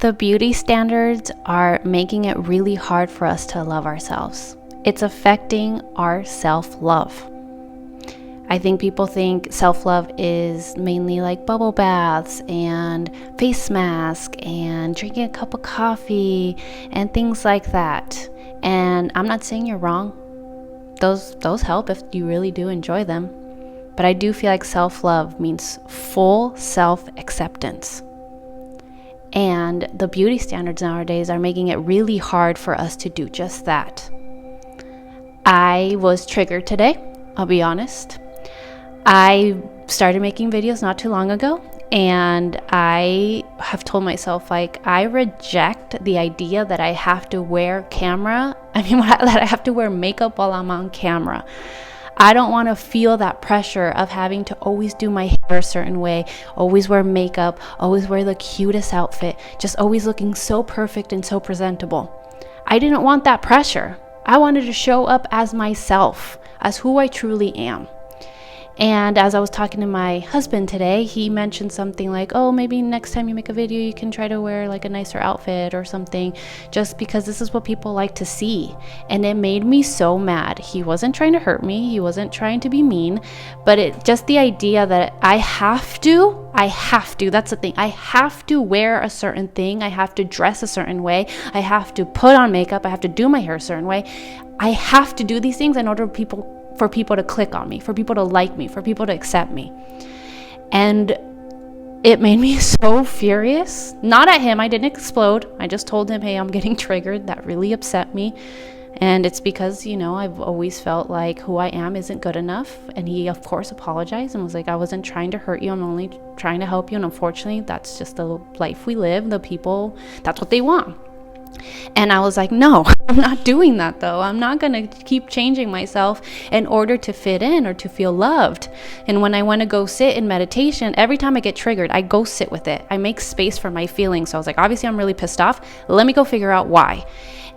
The beauty standards are making it really hard for us to love ourselves. It's affecting our self-love. I think people think self-love is mainly like bubble baths and face mask and drinking a cup of coffee and things like that. And I'm not saying you're wrong. Those help if you really do enjoy them. But I do feel like self-love means full self-acceptance. And the beauty standards nowadays are making it really hard for us to do just that. I was triggered today, I'll be honest. I started making videos not too long ago, and I have told myself, like, I reject the idea that I have to wear that I have to wear makeup while I'm on camera. I don't want to feel that pressure of having to always do my hair a certain way, always wear makeup, always wear the cutest outfit, just always looking so perfect and so presentable. I didn't want that pressure. I wanted to show up as myself, as who I truly am. And as I was talking to my husband today, he mentioned something like, oh, maybe next time you make a video, you can try to wear like a nicer outfit or something, just because this is what people like to see. And it made me so mad. He wasn't trying to hurt me. He wasn't trying to be mean, but just the idea that I have to, that's the thing. I have to wear a certain thing. I have to dress a certain way. I have to put on makeup. I have to do my hair a certain way. I have to do these things in order for people to click on me, for people to like me, for people to accept me. And it made me so furious. Not at him, I didn't explode. I just told him, hey, I'm getting triggered. That really upset me. And it's because, I've always felt like who I am isn't good enough. And he, of course, apologized and was like, I wasn't trying to hurt you. I'm only trying to help you. And unfortunately, that's just the life we live. The people, that's what they want. And I was like, no, I'm not doing that though. I'm not going to keep changing myself in order to fit in or to feel loved. And when I want to go sit in meditation, every time I get triggered, I go sit with it. I make space for my feelings. So I was like, obviously I'm really pissed off. Let me go figure out why.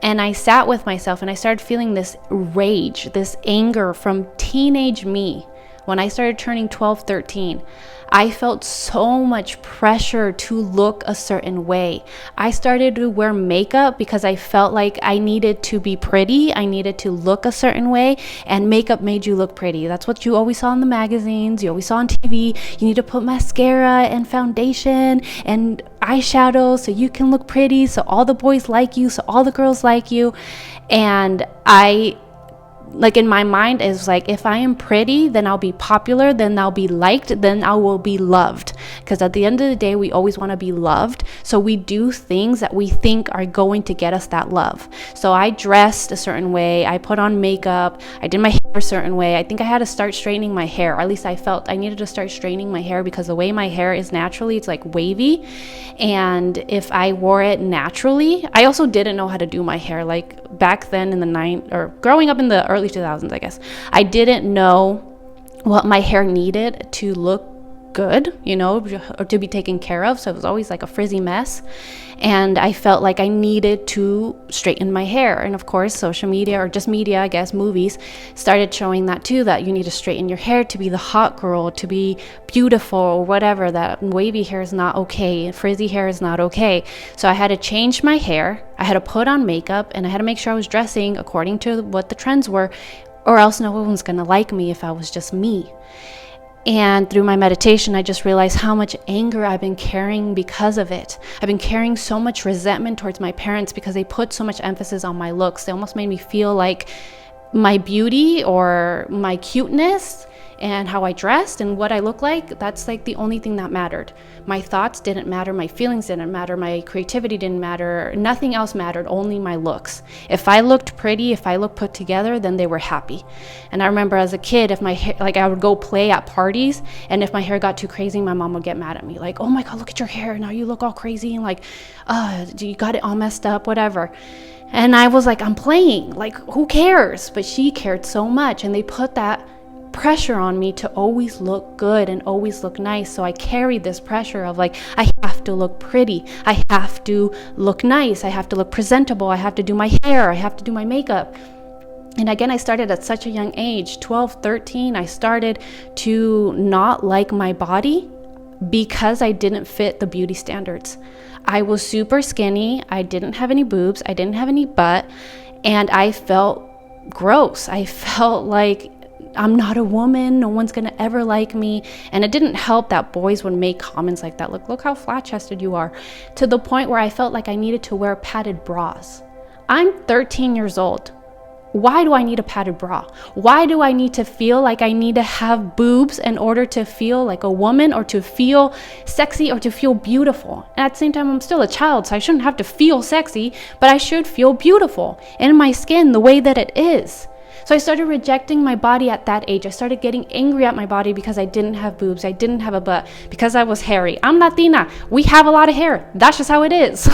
And I sat with myself and I started feeling this rage, this anger from teenage me. When I started turning 12, 13, I felt so much pressure to look a certain way. I started to wear makeup because I felt like I needed to be pretty. I needed to look a certain way, and makeup made you look pretty. That's what you always saw in the magazines. You always saw on TV. You need to put mascara and foundation and eyeshadow so you can look pretty, so all the boys like you, so all the girls like you. And in my mind is like, if I am pretty, then I'll be popular, then I'll be liked, then I will be loved. Because at the end of the day, we always want to be loved. So we do things that we think are going to get us that love. So I dressed a certain way. I put on makeup. I did my hair a certain way. I think I had to start straightening my hair. Or at least I felt I needed to start straightening my hair because the way my hair is naturally, it's like wavy. And if I wore it naturally, I also didn't know how to do my hair. Like back then in growing up in the early 2000s, I guess, I didn't know what my hair needed to look good, or to be taken care of. So it was always like a frizzy mess. And I felt like I needed to straighten my hair. And of course, social media, or just media, I guess, movies, started showing that too, that you need to straighten your hair to be the hot girl, to be beautiful, or whatever, that wavy hair is not okay, frizzy hair is not okay. So I had to change my hair, I had to put on makeup, and I had to make sure I was dressing according to what the trends were, or else no one was going to like me if I was just me. And through my meditation, I just realized how much anger I've been carrying because of it. I've been carrying so much resentment towards my parents because they put so much emphasis on my looks. They almost made me feel like my beauty or my cuteness and how I dressed and what I look like, that's like the only thing that mattered. My thoughts didn't matter, my feelings didn't matter, my creativity didn't matter, nothing else mattered, only my looks. If I looked pretty, if I looked put together, then they were happy. And I remember as a kid, if my hair, I would go play at parties, and if my hair got too crazy, my mom would get mad at me, like, oh my God, look at your hair, now you look all crazy, and like, you got it all messed up, whatever. And I was like, I'm playing, like, who cares? But she cared so much, and they put that pressure on me to always look good and always look nice. So I carried this pressure of like, I have to look pretty, I have to look nice, I have to look presentable, I have to do my hair, I have to do my makeup. And again, I started at such a young age, 12, 13, I started to not like my body because I didn't fit the beauty standards. I was super skinny. I didn't have any boobs. I didn't have any butt. And I felt gross. I felt like I'm not a woman. No one's going to ever like me. And it didn't help that boys would make comments like that. Look how flat-chested you are. To the point where I felt like I needed to wear padded bras. I'm 13 years old. Why do I need a padded bra? Why do I need to feel like I need to have boobs in order to feel like a woman, or to feel sexy, or to feel beautiful? And at the same time, I'm still a child, so I shouldn't have to feel sexy, but I should feel beautiful in my skin the way that it is. So I started rejecting my body at that age. I started getting angry at my body because I didn't have boobs. I didn't have a butt, because I was hairy. I'm Latina. We have a lot of hair. That's just how it is.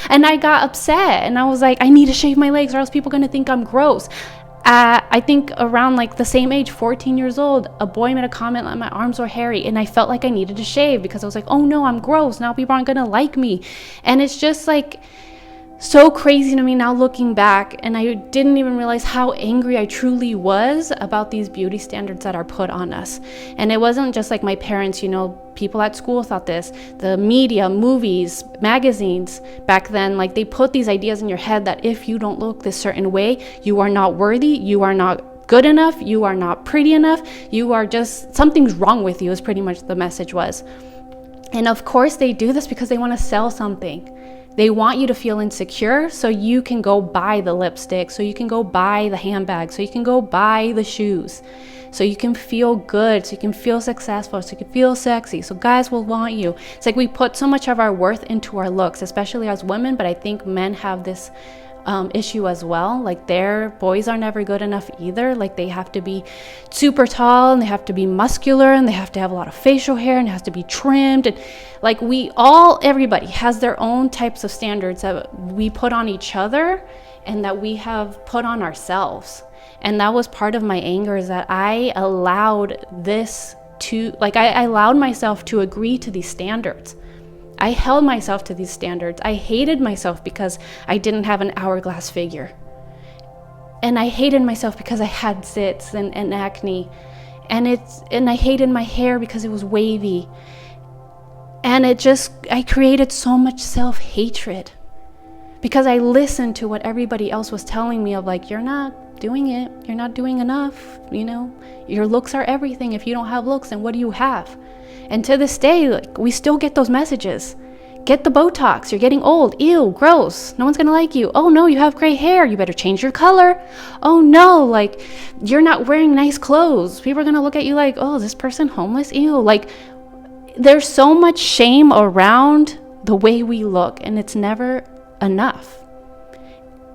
And I got upset, and I was like, I need to shave my legs, or else people are going to think I'm gross. I think around like the same age, 14 years old, a boy made a comment like my arms were hairy, and I felt like I needed to shave because I was like, oh no, I'm gross. Now people aren't going to like me. And it's just like so crazy to me now looking back, and I didn't even realize how angry I truly was about these beauty standards that are put on us. And it wasn't just like my parents, people at school thought this, the media, movies, magazines back then, like they put these ideas in your head that if you don't look this certain way, you are not worthy, you are not good enough, you are not pretty enough, you are just, something's wrong with you, is pretty much the message was. And of course they do this because they want to sell something. They want you to feel insecure so you can go buy the lipstick, so you can go buy the handbag, so you can go buy the shoes, so you can feel good, so you can feel successful, so you can feel sexy, so guys will want you. It's like we put so much of our worth into our looks, especially as women, but I think men have this issue as well. Like their boys are never good enough either. Like they have to be super tall, and they have to be muscular, and they have to have a lot of facial hair, and it has to be trimmed, and like everybody has their own types of standards that we put on each other and that we have put on ourselves. And that was part of my anger, is that I allowed this to, I allowed myself to agree to these standards. I held myself to these standards. I hated myself because I didn't have an hourglass figure. And I hated myself because I had zits and acne. And I hated my hair because it was wavy. And I created so much self-hatred because I listened to what everybody else was telling me of like, you're not doing it. You're not doing enough. Your looks are everything. If you don't have looks, then what do you have? And to this day, we still get those messages. Get the Botox. You're getting old. Ew, gross. No one's going to like you. Oh no, you have gray hair. You better change your color. Oh no, you're not wearing nice clothes. People are going to look at you like, oh, is this person homeless? Ew. There's so much shame around the way we look, and it's never enough.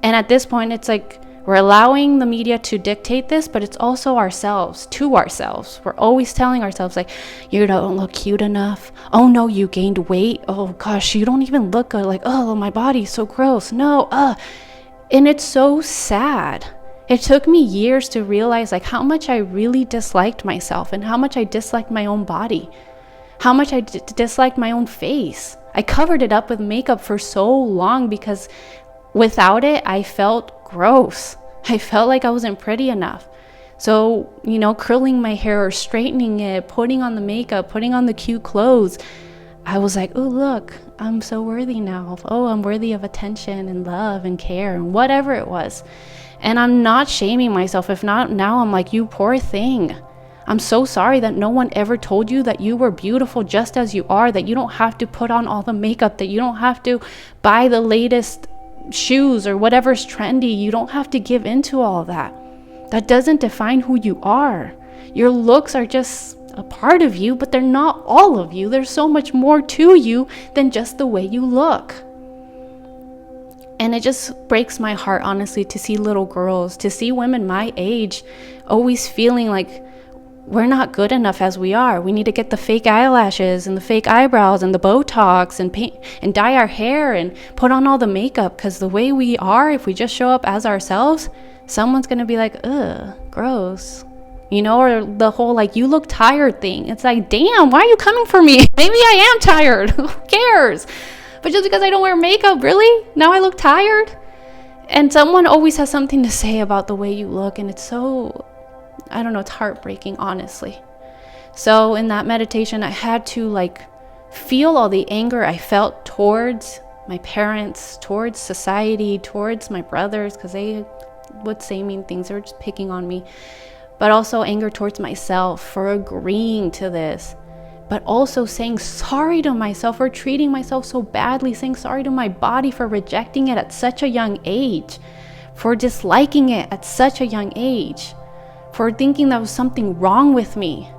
And at this point, it's like we're allowing the media to dictate this, but it's also to ourselves. We're always telling ourselves like, you don't look cute enough. Oh no, you gained weight. Oh gosh, you don't even look good. Like, oh, my body's so gross. No, and it's so sad. It took me years to realize how much I really disliked myself, and how much I disliked my own body. How much I disliked my own face. I covered it up with makeup for so long because without it, I felt gross. I felt like I wasn't pretty enough. So, curling my hair or straightening it, putting on the makeup, putting on the cute clothes, I was like, oh, look, I'm so worthy now. Oh, I'm worthy of attention and love and care and whatever it was. And I'm not shaming myself. If not, now I'm like, you poor thing. I'm so sorry that no one ever told you that you were beautiful just as you are, that you don't have to put on all the makeup, that you don't have to buy the latest shoes or whatever's trendy. You don't have to give into all of that. That doesn't define who you are. Your looks are just a part of you, but they're not all of you. There's so much more to you than just the way you look. And it just breaks my heart, honestly, to see little girls, to see women my age always feeling like we're not good enough as we are. We need to get the fake eyelashes and the fake eyebrows and the Botox and paint and dye our hair and put on all the makeup, because the way we are, if we just show up as ourselves, someone's going to be like, ugh, gross. Or the whole you look tired thing. It's like, damn, why are you coming for me? Maybe I am tired. Who cares? But just because I don't wear makeup, really? Now I look tired? And someone always has something to say about the way you look, and it's so, I don't know, it's heartbreaking, honestly. So in that meditation, I had to feel all the anger I felt towards my parents, towards society, towards my brothers, because they would say mean things. They were just picking on me. But also anger towards myself for agreeing to this. But also saying sorry to myself for treating myself so badly, saying sorry to my body for rejecting it at such a young age, for disliking it at such a young age, for thinking that was something wrong with me.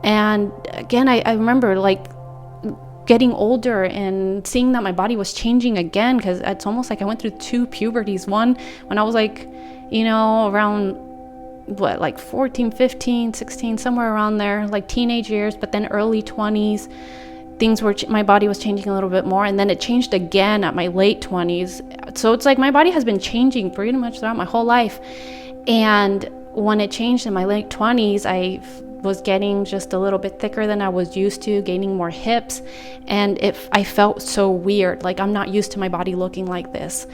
And again, I remember like getting older and seeing that my body was changing again, because it's almost like I went through 2 puberties. One when I was like, around like 14, 15, 16, somewhere around there, like teenage years, but then early 20s, my body was changing a little bit more, and then it changed again at my late 20s. So it's like my body has been changing pretty much throughout my whole life. And when it changed in my late 20s, I was getting just a little bit thicker than I was used to, gaining more hips, and I felt so weird. Like, I'm not used to my body looking like this.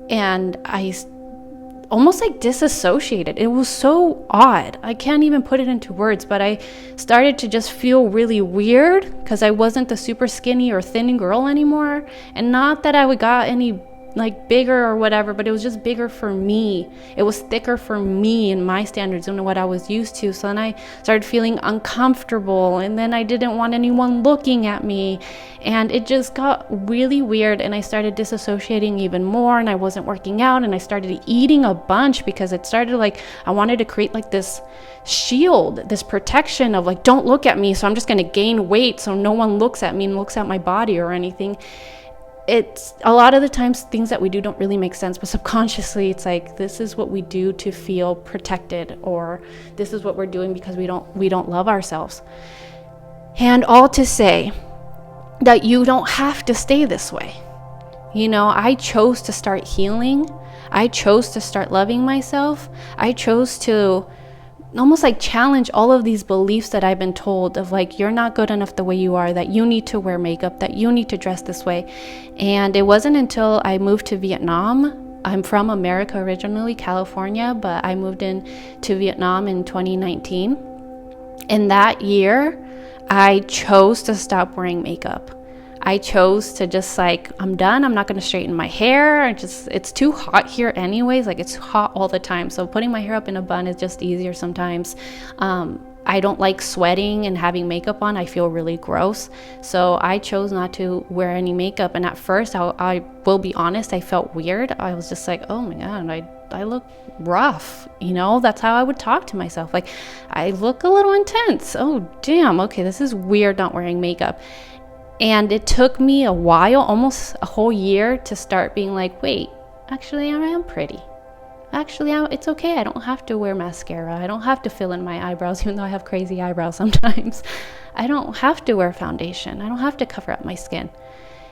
And I almost like disassociated. It was so odd. I can't even put it into words, but I started to just feel really weird because I wasn't the super skinny or thin girl anymore. And not that I got any like bigger or whatever, but it was just bigger for me. It was thicker for me and my standards than what I was used to. So then I started feeling uncomfortable, and then I didn't want anyone looking at me, and it just got really weird. And I started disassociating even more, and I wasn't working out, and I started eating a bunch because it started like I wanted to create like this shield, this protection of like, don't look at me, so I'm just going to gain weight so no one looks at me and looks at my body or anything. It's a lot of the times things that we do don't really make sense, but subconsciously it's like, this is what we do to feel protected, or this is what we're doing because we don't love ourselves. And all to say that you don't have to stay this way. I chose to start healing. I chose to start loving myself. I chose to almost like challenge all of these beliefs that I've been told of like, you're not good enough the way you are, that you need to wear makeup, that you need to dress this way. And it wasn't until I moved to Vietnam. I'm from America originally, California, but I moved to Vietnam in 2019. In that year, I chose to stop wearing makeup. I chose to just like, I'm done. I'm not going to straighten my hair. It's too hot here anyways. Like, it's hot all the time. So putting my hair up in a bun is just easier sometimes. I don't like sweating and having makeup on. I feel really gross. So I chose not to wear any makeup. And at first, I will be honest, I felt weird. I was just like, oh my God, I look rough. That's how I would talk to myself. Like, I look a little intense. Oh, damn. Okay, this is weird not wearing makeup. And it took me a while, almost a whole year, to start being like, wait, actually I am pretty. Actually, it's okay. I don't have to wear mascara. I don't have to fill in my eyebrows, even though I have crazy eyebrows sometimes. I don't have to wear foundation. I don't have to cover up my skin.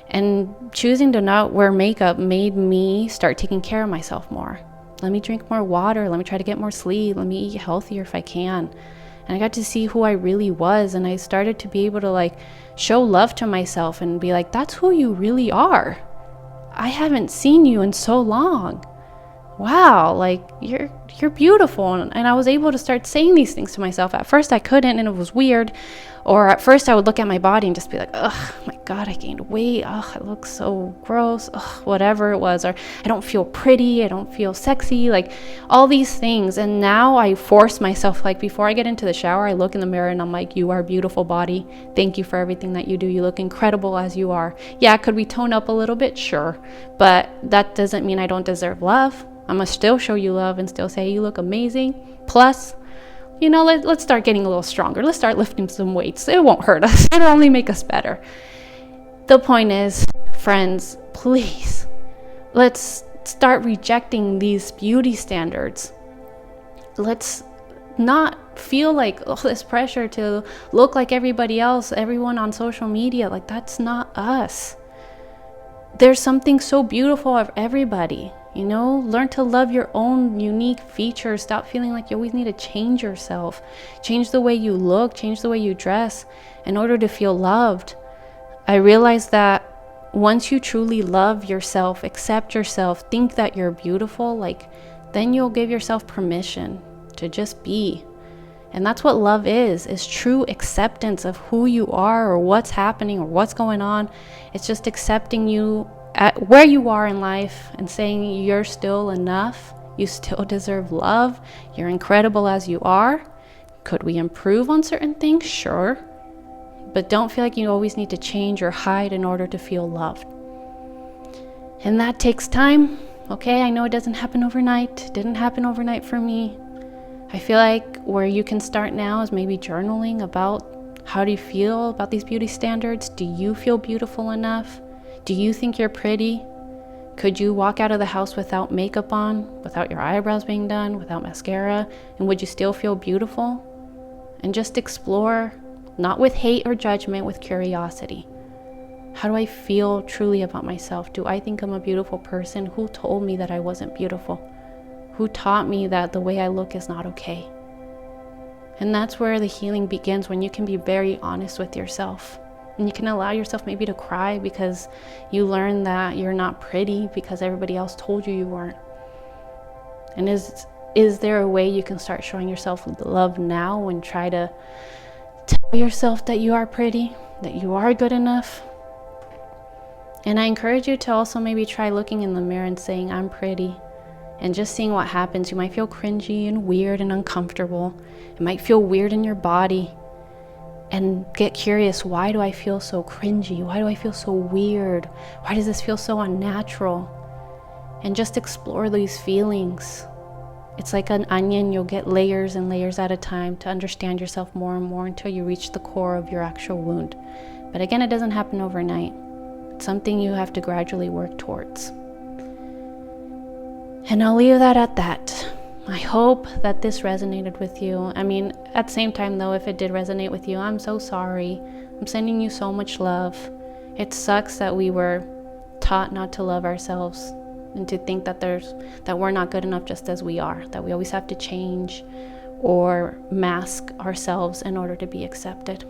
And choosing to not wear makeup made me start taking care of myself more. Let me drink more water. Let me try to get more sleep. Let me eat healthier if I can. And I got to see who I really was, and I started to be able to like show love to myself and be like, that's who you really are. I haven't seen you in so long. Wow, like you're beautiful. And I was able to start saying these things to myself. At first I couldn't, and it was weird. Or at first I would look at my body and just be like, oh my God, I gained weight. Oh, I look so gross. Oh, whatever it was. Or I don't feel pretty. I don't feel sexy. Like all these things. And now I force myself, like before I get into the shower, I look in the mirror and I'm like, you are a beautiful body. Thank you for everything that you do. You look incredible as you are. Yeah, could we tone up a little bit? Sure. But that doesn't mean I don't deserve love. I'm going to still show you love and still say you look amazing. Plus, let's start getting a little stronger. Let's start lifting some weights. It won't hurt us. It'll only make us better. The point is, friends, please, let's start rejecting these beauty standards. Let's not feel like this pressure to look like everybody else, everyone on social media. Like, that's not us. There's something so beautiful of everybody. Learn to love your own unique features. Stop feeling like you always need to change yourself. Change the way you look, change the way you dress in order to feel loved. I realized that once you truly love yourself, accept yourself, think that you're beautiful, then you'll give yourself permission to just be. And that's what love is true acceptance of who you are or what's happening or what's going on. It's just accepting you at where you are in life and saying you're still enough. You still deserve love. You're incredible as you are. Could we improve on certain things? Sure. But don't feel like you always need to change or hide in order to feel loved. And that takes time. Okay, I know it doesn't happen overnight. It didn't happen overnight for me. I feel like where you can start now is maybe journaling about how do you feel about these beauty standards? Do you feel beautiful enough? Do you think you're pretty? Could you walk out of the house without makeup on, without your eyebrows being done, without mascara, and would you still feel beautiful? And just explore, not with hate or judgment, with curiosity. How do I feel truly about myself? Do I think I'm a beautiful person? Who told me that I wasn't beautiful? Who taught me that the way I look is not okay? And that's where the healing begins, when you can be very honest with yourself. And you can allow yourself maybe to cry because you learn that you're not pretty because everybody else told you you weren't. And is there a way you can start showing yourself love now and try to tell yourself that you are pretty, that you are good enough? And I encourage you to also maybe try looking in the mirror and saying, I'm pretty. And just seeing what happens. You might feel cringy and weird and uncomfortable. It might feel weird in your body. And get curious, why do I feel so cringy? Why do I feel so weird? Why does this feel so unnatural? And just explore these feelings. It's like an onion. You'll get layers and layers at a time to understand yourself more and more until you reach the core of your actual wound. But again, it doesn't happen overnight. It's something you have to gradually work towards. And I'll leave that at that. I hope that this resonated with you. I mean, at the same time though, if it did resonate with you, I'm so sorry. I'm sending you so much love. It sucks that we were taught not to love ourselves and to think that we're not good enough just as we are, that we always have to change or mask ourselves in order to be accepted.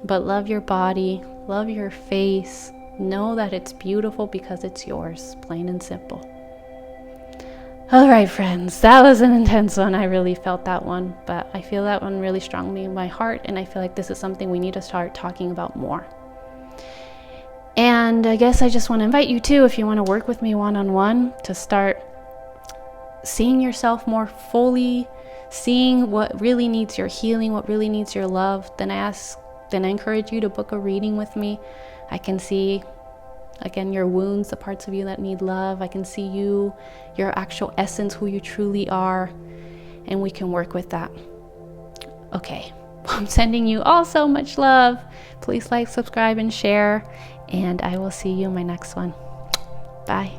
But love your body, love your face. Know that it's beautiful because it's yours, plain and simple. All right, friends, that was an intense one. I really felt that one, but I feel that one really strongly in my heart, and I feel like this is something we need to start talking about more. And I guess I just want to invite you too, if you want to work with me one-on-one, to start seeing yourself more fully, seeing what really needs your healing, what really needs your love. Then I encourage you to book a reading with me. I can see, again, your wounds, the parts of you that need love. I can see you, your actual essence, who you truly are, and we can work with that. Okay, I'm sending you all so much love. Please like, subscribe, and share, and I will see you in my next one. Bye.